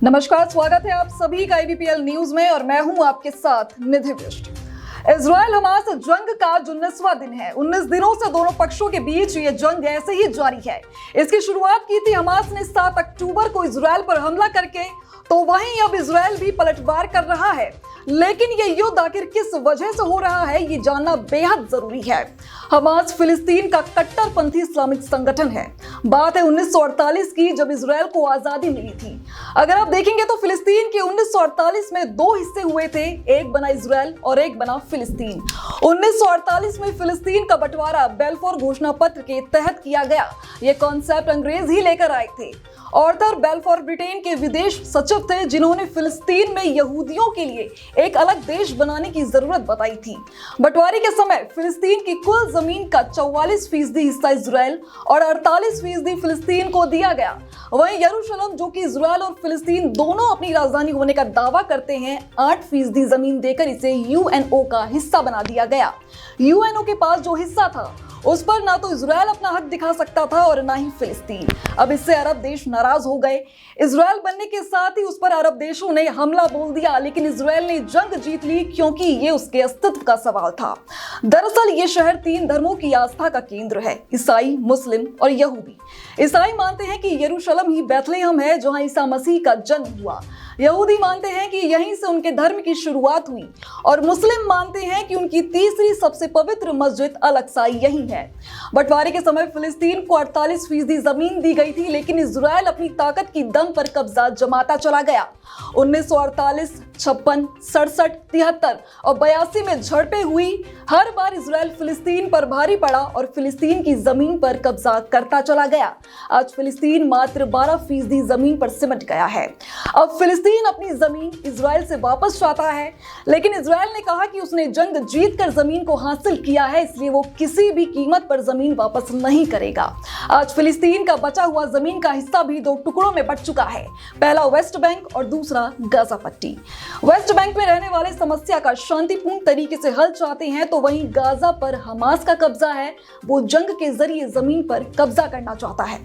नमस्कार, स्वागत है आप सभी का ABPL न्यूज में और मैं हूं आपके साथ निधि बिष्ट। इजराइल हमास जंग का 19वां दिन है। 19 दिनों से दोनों पक्षों के बीच ये जंग ऐसे ही जारी है। इसकी शुरुआत की थी हमास ने 7 अक्टूबर को इजराइल पर हमला करके, तो वहीं अब इजराइल भी पलटवार कर रहा है। लेकिन ये युद्ध आखिर किस वजह से हो रहा है, ये जानना बेहद जरूरी है। हमास फिलिस्तीन का कट्टरपंथी इस्लामिक संगठन है। बात है 1948 की, जब इजराइल को आजादी मिली थी। अगर आप देखेंगे तो फिलिस्तीन के 1948 में 2 हिस्से हुए थे, एक बना इजराइल और एक बना फिलिस्तीन। 1948 में फिलिस्तीन का बंटवारा बेल्फोर घोषणा पत्र के तहत किया गया। यह कॉन्सेप्ट अंग्रेज ही लेकर आए थे। ऑर्थर बेल्फोर ब्रिटेन के विदेश सचिव थे, जिन्होंने फिलिस्तीन में यहूदियों के लिए एक अलग देश बनाने की जरूरत बताई थी। बंटवारे के समय फिलिस्तीन की कुल जमीन का 44% हिस्सा इजराइल और 48% फिलिस्तीन को दिया गया। वहीं यरूशलेम, जो कि इजराइल और फिलिस्तीन दोनों अपनी राजधानी होने का दावा करते हैं, 8% जमीन देकर इसे यूएनओ का हिस्सा बना दिया गया। यूएनओ के पास जो हिस्सा था उस पर ना तो इजराइल अपना हक दिखा सकता था और ना ही फिलिस्तीन। अब इससे अरब देश नाराज हो गए। इजराइल बनने के साथ ही उस पर अरब देशों ने हमला बोल दिया, लेकिन इजराइल ने जंग जीत ली, क्योंकि ये उसके अस्तित्व का सवाल था। दरअसल ये शहर 3 धर्मों की आस्था का केंद्र है, ईसाई, मुस्लिम और यहूदी। ईसाई मानते हैं कि यरूशलेम ही बैतलहम है, जहां ईसा मसीह का जन्म हुआ। यहूदी मानते हैं कि यहीं से उनके धर्म की शुरुआत हुई और मुस्लिम मानते हैं कि उनकी तीसरी सबसे पवित्र मस्जिद अल-अक्सा यही है। बंटवारे के समय फिलिस्तीन को 48% जमीन दी गई थी, लेकिन इजराइल अपनी ताकत की दम पर कब्जा जमाता चला गया। 1948, 56, 67, 73 और 82 में झड़पें हुई। हर बार इजराइल फिलिस्तीन पर भारी पड़ा और फिलिस्तीन की जमीन पर कब्जा करता चला गया। आज फिलिस्तीन मात्र 12% जमीन पर सिमट गया है। अब फिलिस्तीन अपनी जमीन इजराइल से वापस चाहता है, लेकिन इजराइल ने कहा कि उसने जंग जीतकर जमीन को हासिल किया है, इसलिए वो किसी भी कीमत पर जमीन वापस नहीं करेगा। आज फिलिस्तीन का बचा हुआ जमीन का हिस्सा भी 2 टुकड़ों में बंट चुका है। पहला वेस्ट बैंक और दूसरा गाजा पट्टी। वेस्ट बैंक में रहने वाले समस्या का शांतिपूर्ण तरीके से हल चाहते हैं, तो वहीं गाजा पर हमास का कब्जा है। वो जंग के जरिए जमीन पर कब्जा करना चाहता है।